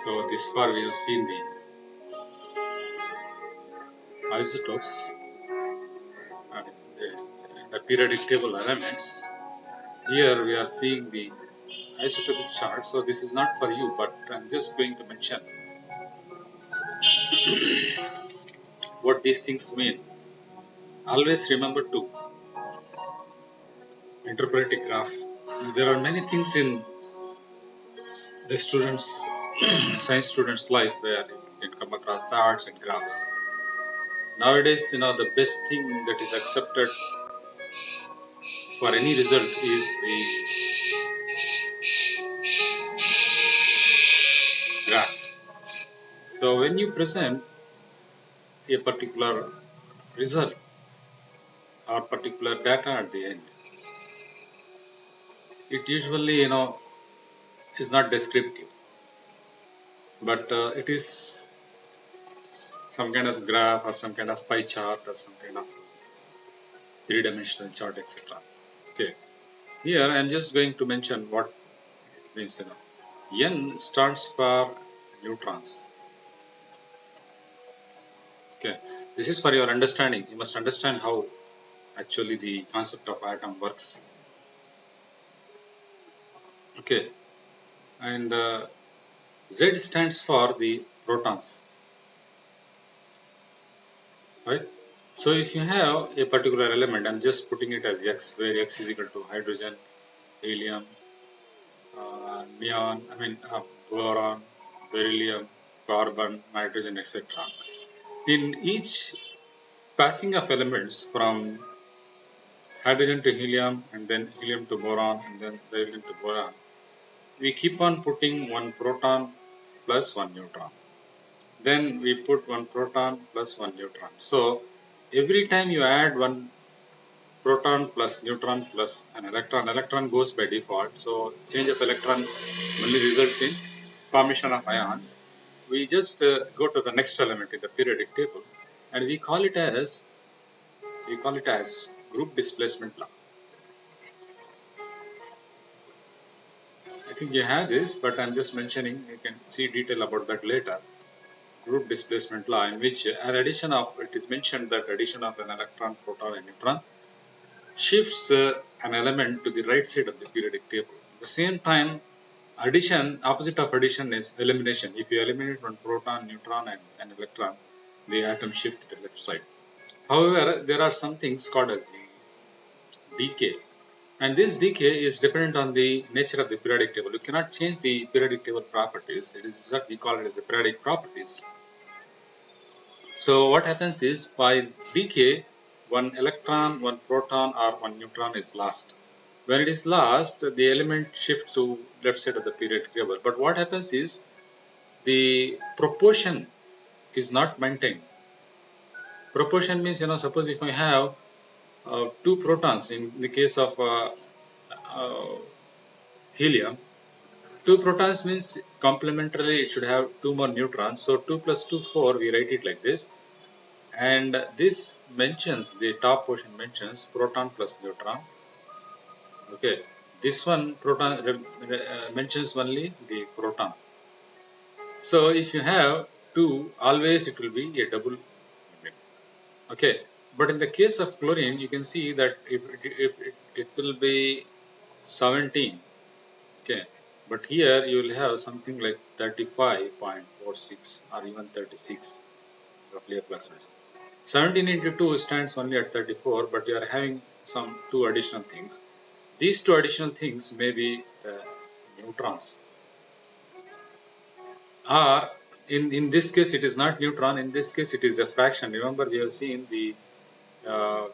So this far we have seen the isotopes and the periodic table elements. Here we are seeing the isotopic chart. So this is not for you, but I'm just going to mention what these things mean. Always remember to interpret a graph. There are many things in the students, science students' life where you can come across charts and graphs. Nowadays, the best thing that is accepted for any result is the graph. So when you present a particular result or particular data at the end, it usually is not descriptive, but it is some kind of graph or some kind of pie chart or some kind of three-dimensional chart, etc. Okay, here I am just going to mention what it means. N stands for neutrons. Okay, this is for your understanding. You must understand how actually the concept of atom works. Okay, and Z stands for the protons, right? So if you have a particular element, I'm just putting it as X, where X is equal to hydrogen, helium, neon, boron, beryllium, carbon, nitrogen, etc. In each passing of elements from hydrogen to helium and then helium to boron and then beryllium to boron, we keep on putting one proton plus one neutron. Then we put one proton plus one neutron. So every time you add one proton plus neutron plus an electron goes by default. So change of electron only results in formation of ions. We just go to the next element in the periodic table, and we call it as group displacement law. I think you have this, but I'm just mentioning. You can see detail about that later. Group displacement law, in which an addition of, it is mentioned that addition of an electron, proton, and neutron shifts an element to the right side of the periodic table. At the same time, addition, opposite of addition is elimination. If you eliminate one proton, neutron, and an electron, the atom shifts to the left side. However, there are some things called as the decay. And this decay is dependent on the nature of the periodic table. You cannot change the periodic table properties. It is what we call it as the periodic properties. So what happens is, by decay, one electron, one proton, or one neutron is lost. When it is lost, the element shifts to left side of the periodic table. But what happens is, the proportion is not maintained. Proportion means, suppose if I have two protons in the case of helium, two protons means complementarily it should have two more neutrons. So 2 plus 2, 4, we write it like this. And this mentions, the top portion mentions proton plus neutron. Okay, this one proton mentions only the proton. So if you have two, always it will be a double limit. Okay, but in the case of chlorine, you can see that if it will be 17. Okay, but here you will have something like 35.46 or even 36, roughly a plus. 17 into 2 stands only at 34, but you are having some two additional things. These two additional things may be the neutrons, or in this case it is not neutron, in this case it is a fraction. Remember, we have seen the uh,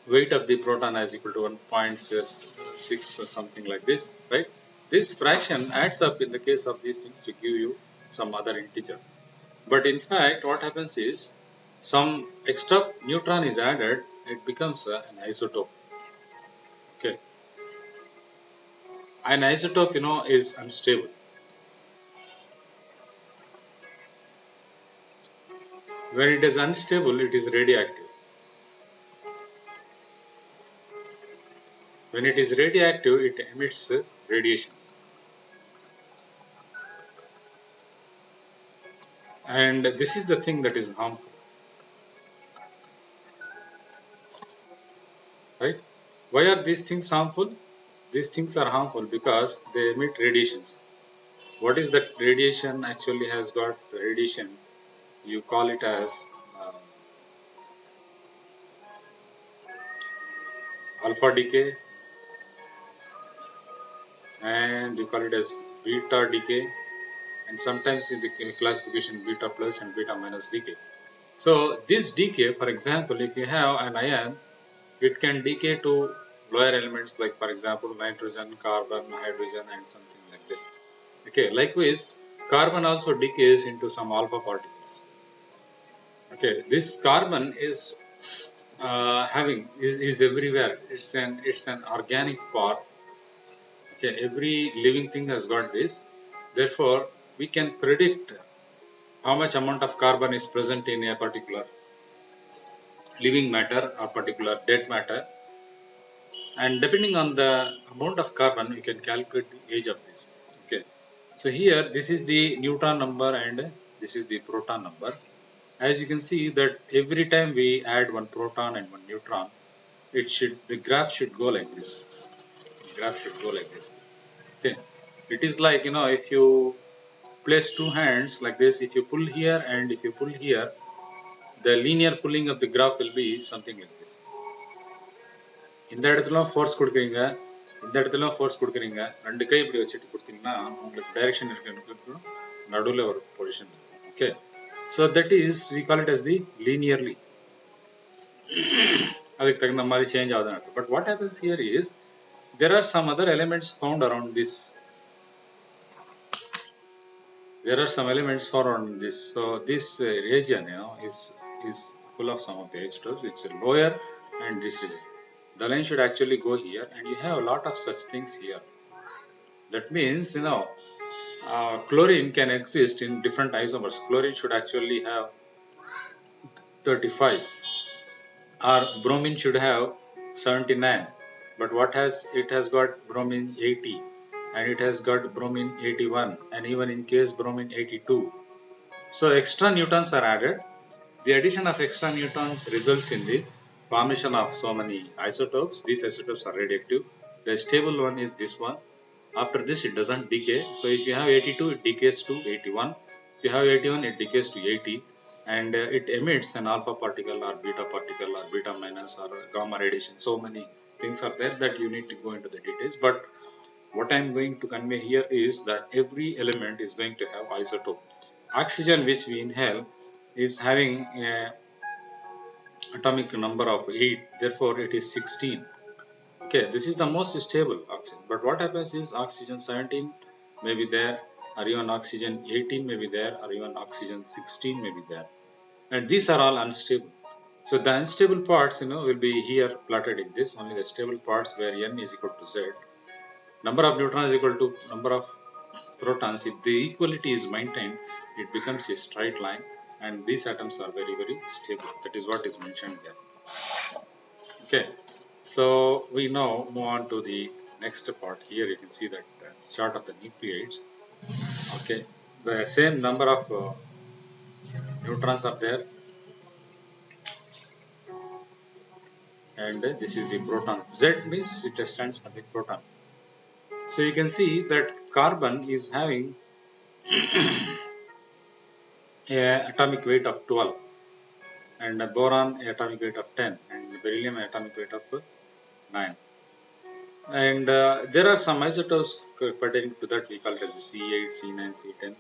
weight of the proton is equal to 1.6 or something like this, right? This fraction adds up in the case of these things to give you some other integer. But in fact, what happens is, some extra neutron is added, it becomes an isotope. Okay, an isotope, is unstable. When it is unstable, it is radioactive. When it is radioactive, it emits radiations. And this is the thing that is harmful, right? Why are these things harmful? These things are harmful because they emit radiations. What is that radiation? Actually has got radiation, you call it as uh, alpha decay, and you call it as beta decay, and sometimes in the classification beta plus and beta minus decay. So this decay, for example, if you have an ion, it can decay to lower elements like, for example, nitrogen, carbon, hydrogen, and something like this. Okay, likewise, carbon also decays into some alpha particles. Okay, this carbon is is everywhere. It's an organic part. Okay, every living thing has got this. Therefore, we can predict how much amount of carbon is present in a particular living matter or particular dead matter, and depending on the amount of carbon, you can calculate the age of this. Okay, so here this is the neutron number and this is the proton number. As you can see that every time we add one proton and one neutron, the graph should go like this. The graph should go like this. Okay, it is like, if you place two hands like this, if you pull here and if you pull here, the linear pulling of the graph will be something like this. இந்த இடத்துல force கொடுக்குறீங்க, இந்த இடத்துல force கொடுக்குறீங்க, ரெண்டு கை இப்படி வச்சுட்டு கொடுத்தீங்கன்னா உங்களுக்கு டைரக்ஷன் இருக்கு, நடுவில் ஒரு பொசிஷன் இருக்கும். Okay, so that is we call it as the linearly, அதுக்கு தகுந்த மாதிரி சேஞ்ச் ஆகுதுன்னு அர்த்தம். But what happens here is there are some other elements found around this. There are some elements found on this. So this region, is full of some of the isotopes which are lower, and this is the line should actually go here, and you have a lot of such things here. That means, chlorine can exist in different isomers. Chlorine should actually have 35, or bromine should have 79. But it has got bromine 80, and it has got bromine 81, and even in case bromine 82. So extra neutrons are added. The addition of extra neutrons results in the formation of so many isotopes. These isotopes are radioactive. The stable one is this one. After this, it doesn't decay. So if you have 82, it decays to 81. If you have 81, it decays to 80, and it emits an alpha particle or beta minus or gamma radiation. So many things are there that you need to go into the details. But what I am going to convey here is that every element is going to have isotope. Oxygen, which we inhale, is having a atomic number of 8. Therefore, it is 16. Okay, this is the most stable oxygen. But what happens is oxygen 17 may be there, or even oxygen 18 may be there, or even oxygen 16 may be there. And these are all unstable. So the unstable parts, will be here plotted in this. Only the stable parts where n is equal to z. Number of neutrons is equal to number of protons. If the equality is maintained, it becomes a straight line, and these atoms are very, very stable. That is what is mentioned there. Okay. So we now move on to the next part. Here you can see that chart of the nucleides. Okay, the same number of neutrons are there, and this is the proton. Z means it stands for the proton. So you can see that carbon is having a atomic weight of 12, and boron atomic weight of 10, and beryllium atomic weight of 9. And there are some isotopes pertaining to that. We call it as C8, C9, C10.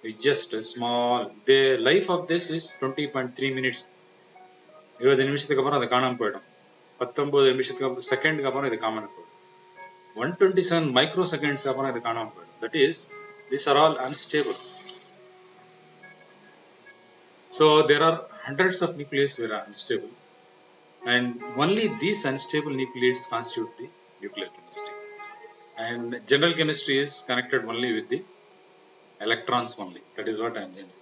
It's just a small. The life of this is 20.3 minutes. 20 நிமிஷத்துக்கு அப்புறம் அது காணாம போயிடும். 19 நிமிஷத்துக்கு செகண்டுக்கு அப்புறம் இது காணாம போயிடும். 127 microseconds அப்புறம் இது காணாம போயிடும். That is, these are all unstable. So there are hundreds of nucleides that are unstable, and only these unstable nucleides constitute the nuclear chemistry. And general chemistry is connected only with the electrons only. That is what I am saying.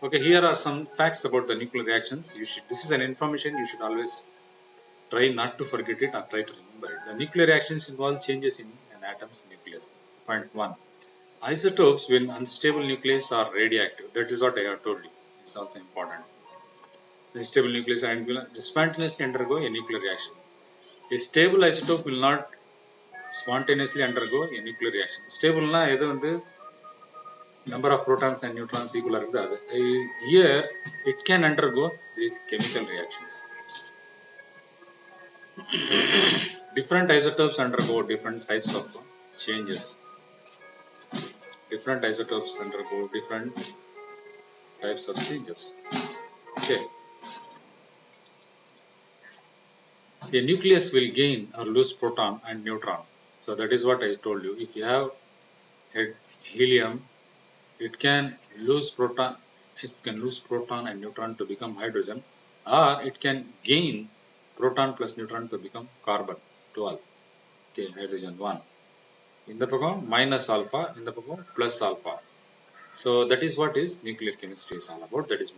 Okay, here are some facts about the nuclear reactions. This is an information you should always try not to forget it, or try to remember it. The nuclear reactions involve changes in an atom's nucleus. Point 1. Isotopes when unstable nucleus are radioactive. That is what I have told you. It's also important. Unstable nucleus and will spontaneously undergo a nuclear reaction. A stable isotope will not spontaneously undergo a nuclear reaction. Stable na edu vandu number of protons and neutrons equal irukku. Here it can undergo the chemical reactions. Different isotopes undergo different types of changes. Different isotopes undergo different types of changes. Okay. A nucleus will gain or lose proton and neutron. So that is what I told you. If you have helium, it can lose proton. It can lose proton and neutron to become hydrogen, or it can gain proton plus neutron to become carbon 12. Okay, hydrogen 1. In the pakam minus alpha, in the pakam plus alpha. So that is what is nuclear chemistry is all about. That is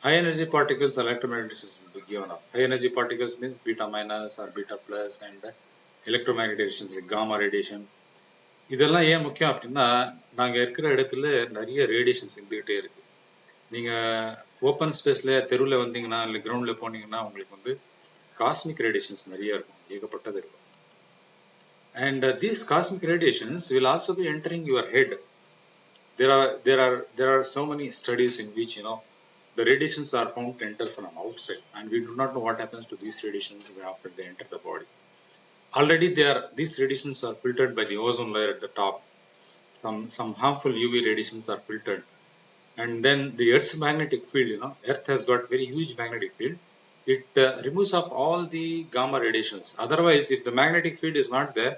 high energy particles, electromagnetic radiation will be given up. High energy particles means beta minus or beta plus, and electromagnetic radiation like gamma radiation. இதெல்லாம் ஏன் முக்கியம் அப்படின்னா நாங்கள் இருக்கிற இடத்துல நிறைய radiations இருந்துகிட்டே இருக்கு. நீங்கள் ஓப்பன் ஸ்பேஸில் தெருவில் வந்தீங்கன்னா இல்லை கிரவுண்டில் போனீங்கன்னா உங்களுக்கு வந்து காஸ்மிக் ரேடியேஷன்ஸ் நிறைய இருக்கும், ஏகப்பட்டது இருக்கும். And these cosmic radiations will also be entering your head. There are so many studies in which the radiations are found to enter from outside, and we do not know what happens to these radiations after they enter the body. Already these radiations are filtered by the ozone layer at the top. Some harmful UV radiations are filtered, and then the Earth's magnetic field, Earth has got very huge magnetic field. It removes off all the gamma radiations. Otherwise, if the magnetic field is not there,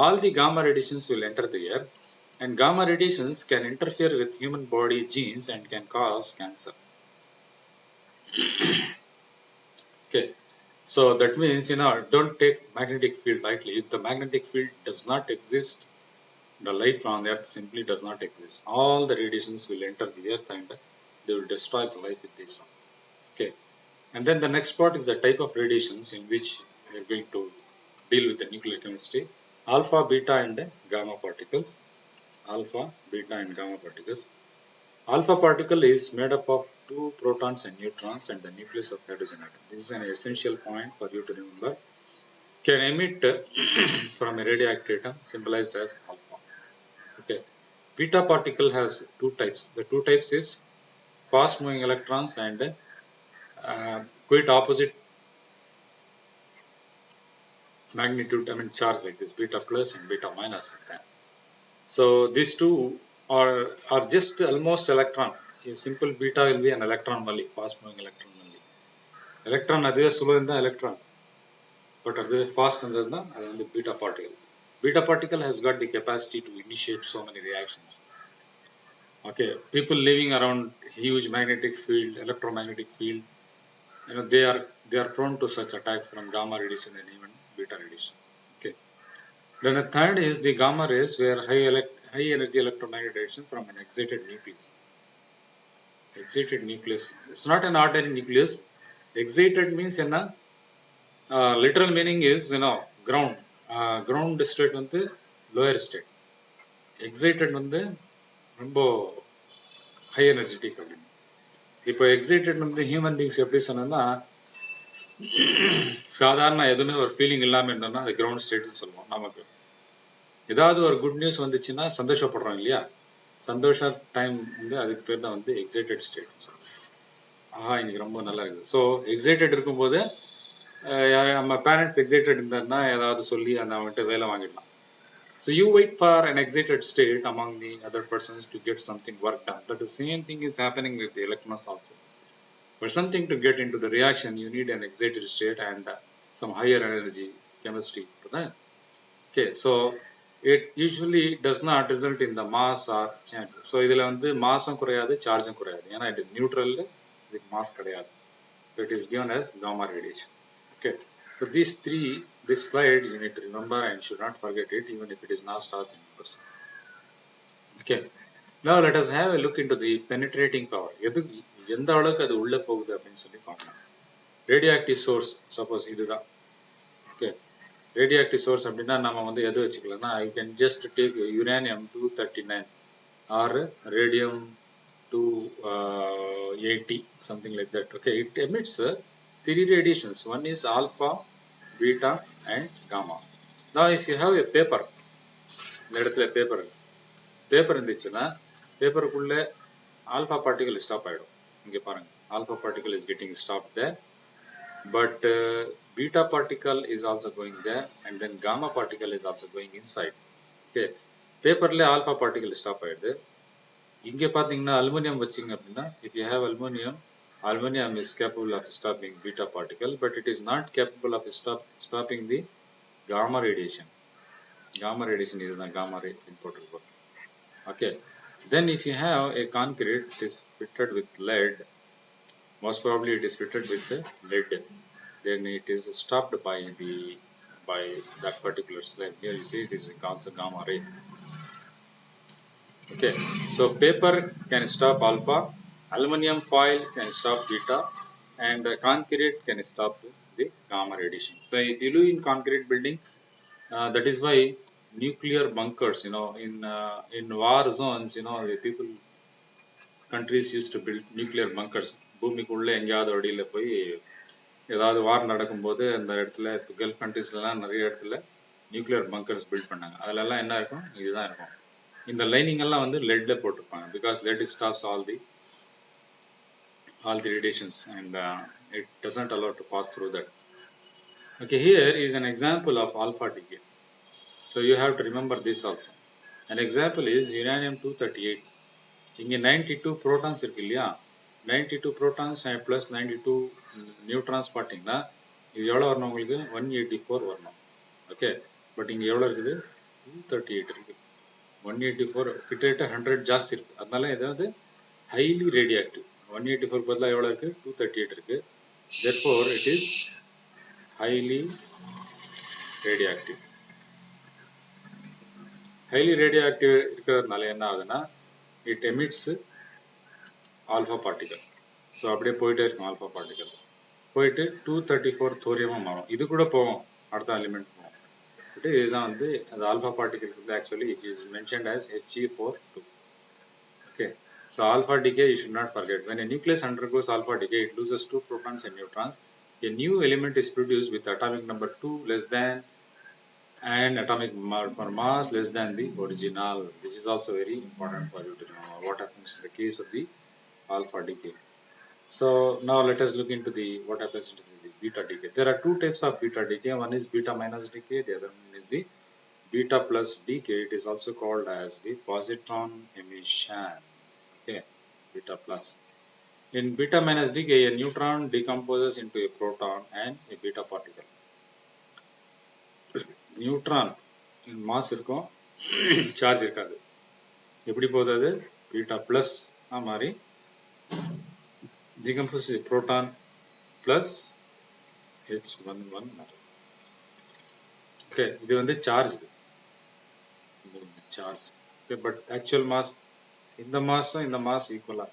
all the gamma radiations will enter the air, and gamma radiations can interfere with human body genes and can cause cancer. Okay, so that means don't take magnetic field lightly. If the magnetic field does not exist, the life on Earth simply does not exist. All the radiations will enter the Earth and they will destroy the life with this. Okay, and then the next part is the type of radiations in which we are going to deal with the nuclear chemistry. Alpha, beta, and gamma particles. Alpha, beta, and gamma particles. Alpha particle is made up of 2 protons and neutrons and the nucleus of hydrogen atom. This is an essential point for you to remember. Can emit from a radioactive atom symbolized as alpha. Okay. Beta particle has 2 types. The 2 types is fast moving electrons and quite opposite magnitude, charge like this, beta plus and beta minus like that. So these two are just almost electron. A simple beta will be an electron only, fast moving electron only. Electron adhe slow in the electron, but adhe fast in the beta particle. Beta particle has got the capacity to initiate so many reactions. Okay, people living around huge magnetic field, electromagnetic field, they are prone to such attacks from gamma radiation and even beta radiation. Okay. Then the third is the gamma rays, where high energy electromagnetic radiation from an excited nucleus. Excited nucleus. It's not an ordinary nucleus. Excited means literal meaning is ground. Ground state வந்து lower state. Excited வந்து ரொம்ப high energetic அப்படின்னு. இப்போ excited வந்து human beings எப்படி சொன்னா சாதாரண எதுவுமே ஒரு ஃபீலிங் இல்லாமல் இருந்தோம்னா அது கிரவுண்ட் ஸ்டேட்னு சொல்லுவோம். நமக்கு ஏதாவது ஒரு குட் நியூஸ் வந்துச்சுன்னா சந்தோஷப்படுறோம் இல்லையா, சந்தோஷ டைம் வந்து அதுக்கு பேர் தான் வந்து எக்ஸைட்டட் ஸ்டேட்னு சொல்லுவோம். ஆஹா இன்னைக்கு ரொம்ப நல்லா இருக்குது. ஸோ எக்ஸைட்டட் இருக்கும்போது நம்ம பேரண்ட்ஸ் எக்ஸைட்டட் இருந்தாருன்னா ஏதாவது சொல்லி அந்த அவன்கிட்ட வேலை வாங்கிடலாம். So you wait for an excited state among the other persons to get something work done. But the same thing is happening with the electrons also. For something to get into the reaction, you need an excited state and some higher energy chemistry for that. Okay, so it usually does not result in the mass or charge. So idhula vandu massum kurayadu, chargeum kurayadu. Ena it neutral, with mass kadayadu. So it is given as gamma radiation. Okay. So this slide you need to remember and should not forget it, even if it is not asked in question. Okay. Now let us have a look into the penetrating power. எந்த அளவுக்கு அது உள்ள போகுது அப்படின்னு சொல்லி பார்க்கலாம். Radioactive source, suppose இதுதான். Okay. radioactive source அப்படின்னா நம்ம வந்து எது வச்சுக்கலாம்னா I can just take uranium 239 or radium 280 something like that. Okay, it emits three radiations. One is alpha, beta and gamma. Now if you have a paper, இந்த இடத்துல paper இருந்துச்சுன்னா பேப்பருக்குள்ள alpha particle stop ஆயிடும். இங்க பாருங்க, alpha particle is getting stop there, but beta particle is also going there, and then gamma particle is also going inside. Okay, பேப்பர்ல alpha particle stop ஆயிடுது. இங்க பாத்தீங்கன்னா அலுமினியம் வச்சிங்க அப்படின்னா, if you have aluminum is capable of stopping beta particle, but it is not capable of stopping the gamma radiation. Gamma radiation இதுதான் gamma ray போட்டிருக்கோம். Okay, then if you have a concrete, it is fitted with lead, most probably it is fitted with lead, then it is stopped by that particular slab. Here you see it is also gamma ray. Okay, so paper can stop alpha, aluminum foil can stop beta, and concrete can stop the gamma radiation. So if you live in concrete building, that is why nuclear bunkers, in war zones, the people, countries used to build nuclear bunkers. பூமிக்குள்ள எங்கேயாவது அடியில போய் ஏதாவது வார் நடக்கும்போது அந்த இடத்துல gulf கண்ட்ரீஸ்லாம் நிறைய இடத்துல நியூக்ளியர் பங்கர்ஸ் பில்ட் பண்ணாங்க. அதுலலாம் என்ன இருக்கும், இதுதான் இருக்கும். இந்த லைனிங் எல்லாம் வந்து லெட்ல போட்டிருப்பாங்க, because lead stops all the radiations, and it doesn't allow to pass through that. Okay, here is an example of alpha decay. So you have to remember this also. An example is uranium 238. இங்க 92 protons இருக்கு இல்லையா, 92 protons and plus 92 neutrons பார்த்தீங்கன்னா இது எவ்வளவு வரணும் உங்களுக்கு, 184 வரணும். Okay, but இங்க எவ்வளவு இருக்குது, 238 இருக்கு. 184 கிட்டத்தட்ட 100 ஜாஸ்தி இருக்கு. அதனால ஏதாவது highly radioactive. 184 பதிலா எவ்வளவு இருக்கு, 238 இருக்கு. Therefore it is highly radioactive. Highly radioactive இருக்கிறதுனால என்ன ஆகுதுன்னா, it emits alpha particle. So அப்படியே போயிட்டே இருக்கும், ஆல்ஃபா பார்ட்டிகல் போயிட்டு 234 தோரியமாக மாறும். இது கூட போகும், அடுத்த எலிமெண்ட் போகும். பட் இதுதான் வந்து அந்த ஆல்ஃபா பார்ட்டிகல் வந்து actually it is mentioned as He42. Okay, so alpha decay you should not forget. When a nucleus undergoes alpha decay, it loses 2 protons and neutrons. A new element is produced with atomic number 2 less than and atomic mass less than the original. This is also very important for you to remember what happens in the case of the alpha decay. So now let us look into what happens into the beta decay. There are two types of beta decay. One is beta minus decay, the other one is the beta plus decay. It is also called as the positron emission. Okay, beta plus. In beta minus decay, a neutron decomposes into a proton and a beta particle. Neutron in mass இருக்கும், charge இருக்காது. எப்படி போகுது அது, beta plus மாதிரி decomposes a proton plus H11. Okay, இது வந்து charge, okay, but actual mass, இந்த mass ஈக்குவலா.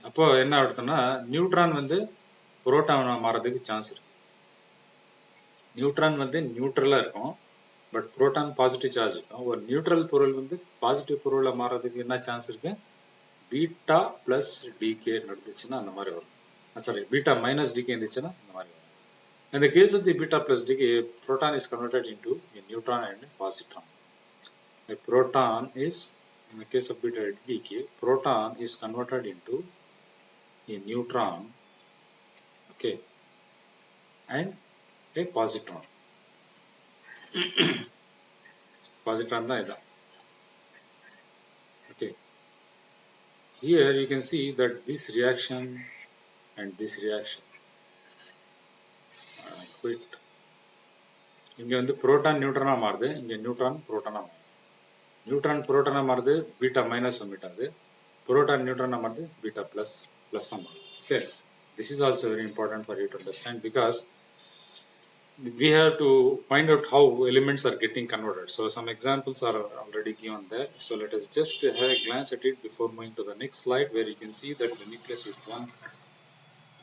அப்போ என்ன ஆகுதுன்னா, நியூட்ரான் வந்து புரோட்டானா மாறதுக்கு சான்ஸ் இருக்கு. நியூட்ரான் வந்து நியூட்ரலா இருக்கும், பட் புரோட்டான் பாசிட்டிவ் சார்ஜ் இருக்கும். ஒரு நியூட்ரல் பொருள் வந்து பாசிட்டிவ் பொருளை மாறதுக்கு என்ன சான்ஸ் இருக்கு, பீட்டா பிளஸ் டிகே நடந்துச்சுன்னா அந்த மாதிரி வரும். சாரி, பீட்டா மைனஸ் டிகே இருந்துச்சுன்னா அந்த மாதிரி வரும். In the case of the beta plus decay, a proton is converted into a neutron and a positron. A proton is, in the case of beta decay, proton is converted into a neutron, okay, and a positron. Positron தான் இதான். Okay. Here you can see that this reaction and this reaction. Quit. இங்க வந்து proton நியூட்ரானா மாறுது, இங்க neutron புரோட்டானா மாறுது. Neutron புரோட்டானா மாறுது, beta minus omit ஆகுது. Proton நியூட்ரானா மாறுது, பீட்டா பிளஸ் மாறுது. Okay, this is also very important for you to understand, because we have to find out how elements are getting converted. So some examples are already given there. So let us just have a glance at it before moving to the next slide, where you can see that the nucleus with one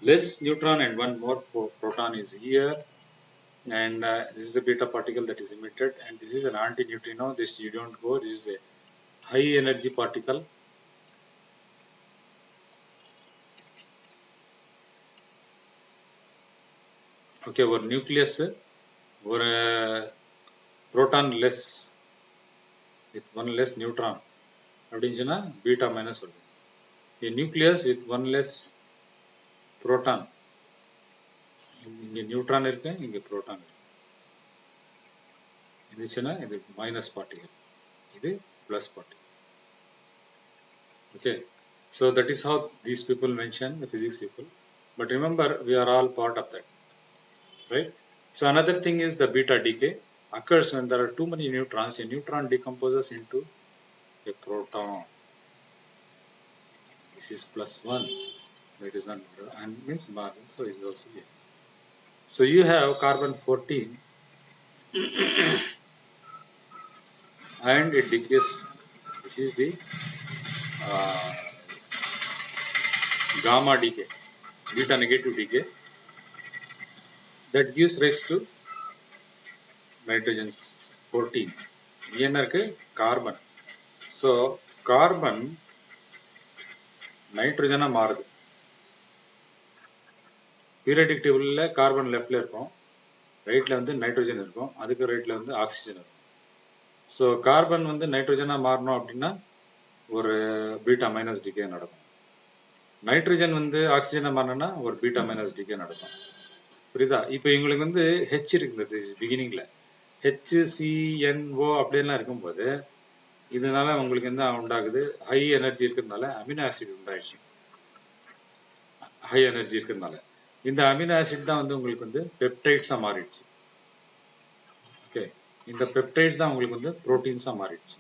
less neutron and one more proton is here. and this is a beta particle that is emitted, and this is an anti-neutrino. This you don't go. This is a high energy particle. Okay, ஒரு nucleus ஒரு proton less with one less neutron அப்படின்னு சொன்னா beta minus வருது. A nucleus with one less proton, இங்க neutron இருக்கு, இங்க proton இருக்கு, இருந்துச்சுன்னா இது மைனஸ் பார்ட்டிகல், இது plus particle. Okay, so that is how these people mention, the physics people, but remember we are all part of that, right? So another thing is the beta decay occurs when there are too many neutrons. A neutron decomposes into a proton. This is plus 1, it is not, and means margin, so it is also here. So you have carbon 14 and it decays. This is the gamma decay, beta negative decay, that gives rise to nitrogen 14. என்ன இருக்கு? Carbon. So carbon நைட்ரஜனா மாறுது. Periodic டேபிள்ல carbon லெஃப்ட்ல இருக்கும், ரைட்ல வந்து nitrogen இருக்கும், அதுக்கு ரைட்ல வந்து ஆக்சிஜன் இருக்கும். ஸோ கார்பன் வந்து நைட்ரஜனா மாறணும் அப்படின்னா ஒரு பீட்டா மைனஸ் டிகே நடக்கும். நைட்ரஜன் வந்து ஆக்சிஜனா மாறணும்னா ஒரு பீட்டா மைனஸ் டிகே நடக்கும். புரியுதா? இப்போ எங்களுக்கு வந்து ஹெச் இருக்குது பிகினிங்ல, HCNO அப்படின்லாம் இருக்கும்போது இதனால உங்களுக்கு என்ன உண்டாகுது? ஹை எனர்ஜி இருக்கிறதுனால அமினோ ஆசிட் உண்டாயிடுச்சு. ஹை எனர்ஜி இருக்கிறதுனால இந்த அமினோ ஆசிட் தான் வந்து உங்களுக்கு வந்து பெப்டைட்ஸா மாறிடுச்சு. ஓகே, இந்த பெப்டைட்ஸ் தான் உங்களுக்கு வந்து புரோட்டீன்ஸா மாறிடுச்சு.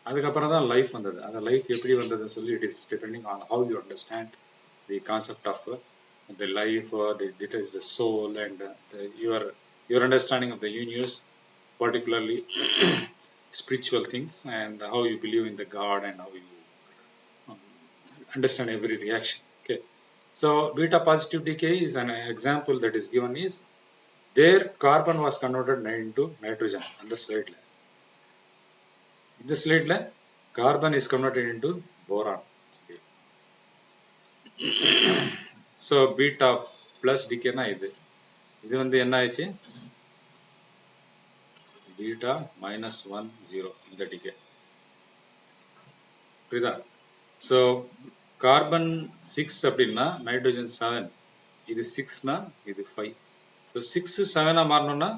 அதுக்கப்புறம் தான் லைஃப் வந்தது. அந்த லைஃப் எப்படி வந்ததுன்னு சொல்லி it is depending on how you understand the concept of the life, it is the soul, and your understanding of the universe, particularly spiritual things, and how you believe in the God, and how you understand every reaction. Okay, so beta positive decay is an example that is given is there carbon was converted into nitrogen. On the slide, in the slide carbon is converted into boron. Okay. So beta plus decay na இது வந்து என்ன ஆயிடுச்சு? beta minus 1 0 இந்த decay. புரியுதா? So carbon 6 அப்படின்னா nitrogen 7, இது 6 னா இது 5. So 6 7 மாறணும்னா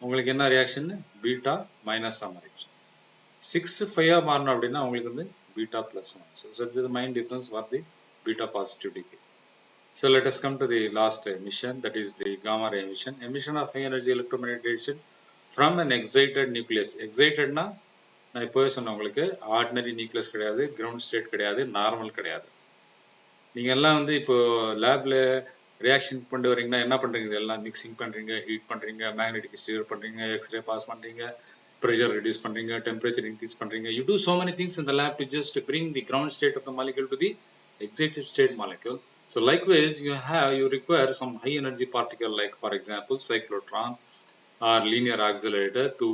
உங்களுக்கு என்ன ரியாக்ஷன்? பீட்டா மைனஸ் மாறிடுச்சு. 6 5 மாறணும் அப்படின்னா உங்களுக்கு வந்து beta plus. So this is the main difference for the beta positive decay. So let us come to the last emission, that is the gamma ray emission. Emission of high energy electromagnetic radiation from an excited nucleus. Excited na நான் இப்போவே சொன்ன உங்களுக்கு ordinary nucleus கிடையாது, ground state கிடையாது, normal கிடையாது. நீங்கள் எல்லாம் வந்து இப்போ லேப்ல ரியாக்ஷன் பண்ணிட்டு வரீங்கன்னா என்ன பண்ணுறீங்க? எல்லாம் மிக்சிங் பண்ணுறீங்க, ஹீட் பண்ணுறீங்க, மேக்னெட்டிக் ஸ்டியர் பண்ணுறீங்க, எக்ஸ்ரே பாஸ் பண்ணுறீங்க, pressure reduce பண்ணுறீங்க, temperature increase பண்ணுறீங்க. You do so many things in the lab to just bring the ground state of the molecule to the excited state molecule. So likewise you require some high energy particle, like for example cyclotron or linear accelerator to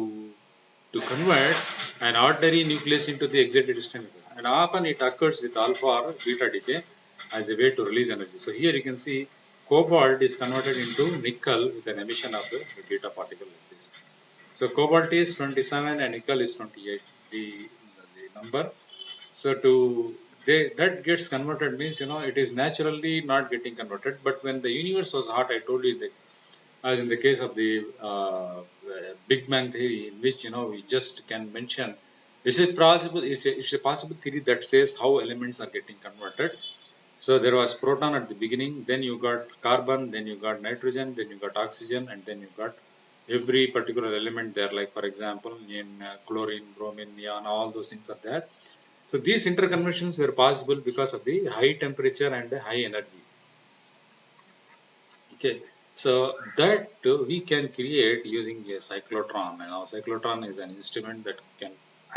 convert an ordinary nucleus into the excited state, and often it occurs with alpha or beta decay as a way to release energy. So here you can see cobalt is converted into nickel with an emission of the beta particle like this. So cobalt is 27 and nickel is 28, the number. So that gets converted means it is naturally not getting converted, but when the universe was hot, I told you that as in the case of the Big Bang theory, in which we just can mention, is it possible? It's a possible theory that says how elements are getting converted. So there was proton at the beginning, then you got carbon, then you got nitrogen, then you got oxygen, and then you got every particular element there. Like for example, in chlorine, bromine, neon, all those things are there. So these interconversions were possible because of the high temperature and the high energy. Okay. So that we can create using a cyclotron. Cyclotron is an instrument that can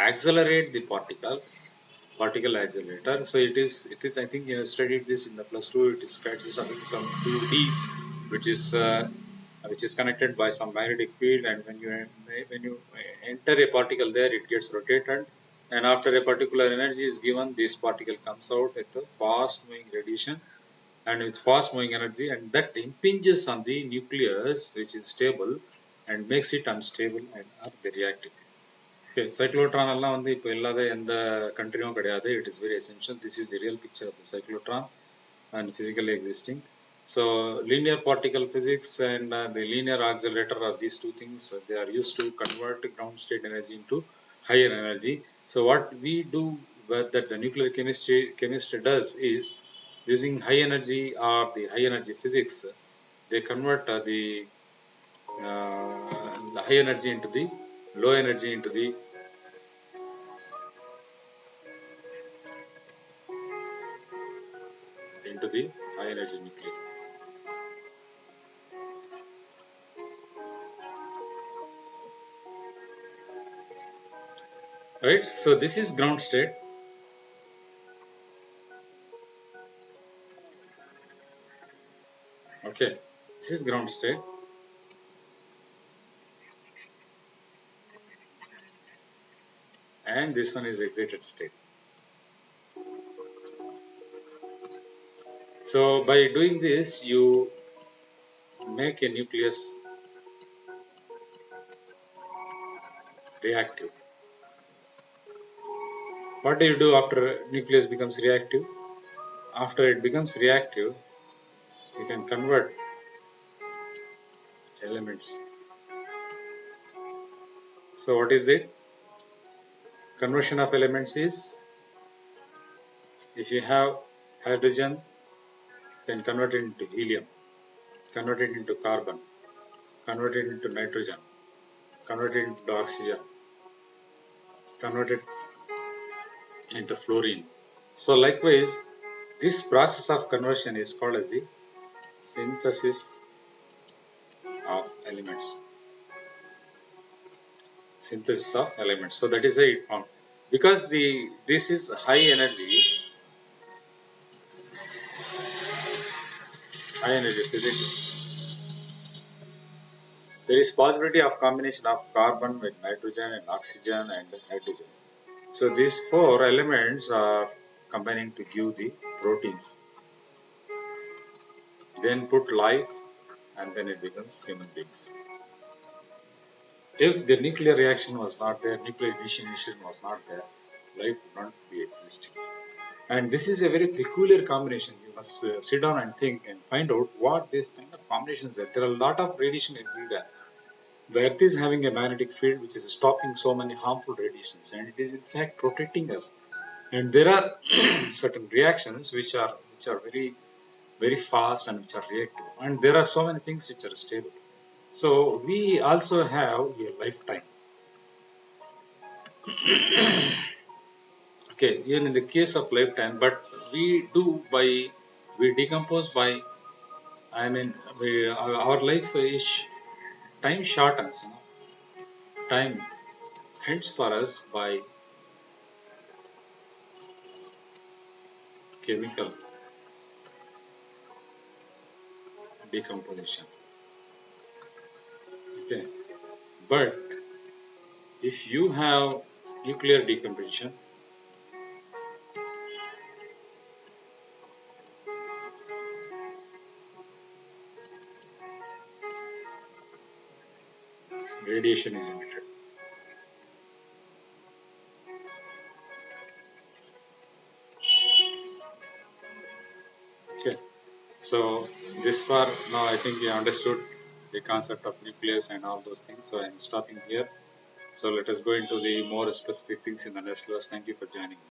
accelerate the particle accelerator. So it is I think you have studied this in the +2. It is some 2D, which is which is connected by some magnetic field, and when you enter a particle there, it gets rotated, and after a particular energy is given, this particle comes out with a fast moving radiation and with fast moving energy, and that impinges on the nucleus, which is stable, and makes it unstable and are very reactive. Okay, cyclotron எல்லாம் வந்து இப்போ இல்லாத எந்த கண்ட்ரியும் கிடையாது. It is very essential. This is the real picture of the cyclotron and physically existing. So linear particle physics and the linear accelerator are these two things. They are used to convert ground state energy into higher energy. So what we do, that the nuclear chemistry does is, using high energy or the high energy physics, they convert the high energy into the low energy into the high energy nucleus. Right, so this is ground state. Okay, this is ground state, and this one is excited state. So by doing this, you make a nucleus reactive. What do you do after nucleus becomes reactive? After it becomes reactive, you can convert elements. So what is it? Conversion of elements is, if you have hydrogen, then convert it into helium, convert it into carbon, convert it into nitrogen, convert it into oxygen, convert it into fluorine. So likewise, this process of conversion is called as the synthesis of elements. Synthesis of elements. So that is how it formed. Because this is high energy physics, there is possibility of combination of carbon with nitrogen and oxygen and hydrogen. So these four elements are combining to give the proteins. Then put life, and then it becomes human beings. If the nuclear reaction was not there, nuclear initiation was not there, life would not be existing. And this is a very peculiar combination. You must sit down and think and find out what this kind of combinations are. There are a lot of radiation everywhere. The Earth is having a magnetic field which is stopping so many harmful radiations, and it is in fact protecting us. And there are certain reactions which are very fast and which are reactive. And there are so many things which are stable. So we also have a lifetime. Okay, even in the case of lifetime, but we decompose by, I mean, our life is, time shortens, time ends for us by chemical decomposition. Okay, but if you have nuclear decomposition, radiation is emitted. Okay, so this far now I think you understood the concept of nucleus and all those things. So I am stopping here. So let us go into the more specific things in the next class. Thank you for joining.